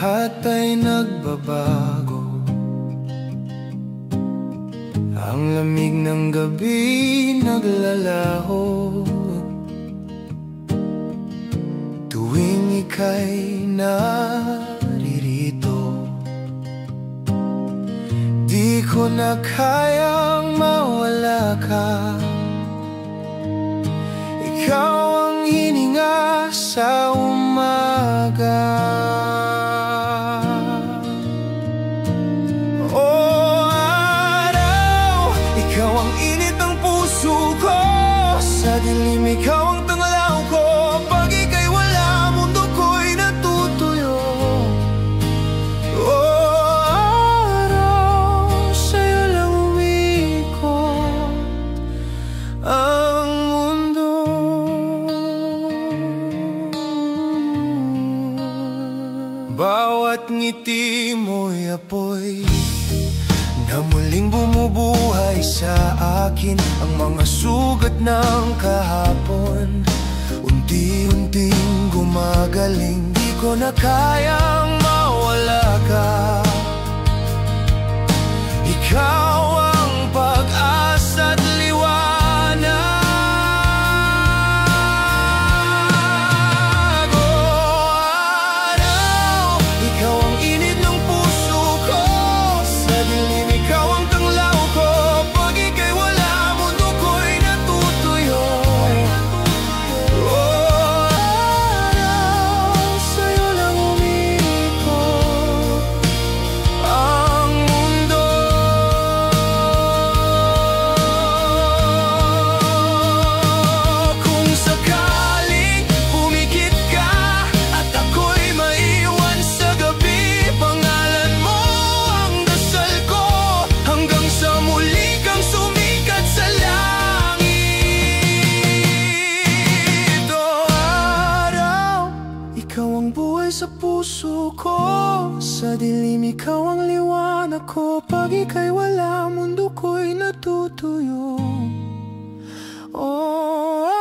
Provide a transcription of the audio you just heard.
lahat ay nagbabago. Ang lamig ng gabi naglalaho tuwing ika'y naririto. Di ko na kayang mawala ka. Ikaw ang hininga sa umaga. Oh araw, ikaw ang init ng puso ko. Sa dilim ikaw ang tanglaw ko. Pag ika'y wala, mundo ko'y natutuyo. Oh araw, sa'yo lang umiikot ang mundo. Bawat ngiti mo'y apoy na muling bumubuhay sa akin. Ang mga sugat ng kahapon unti-unting gumagaling. Di ko na kayang mawala ka. Ikaw ang pag-asa't liwanag. Sa puso ko, sa dilim ikaw ang liwanag ko. Pag ika'y wala, mundo ko'y natutuyo. Oh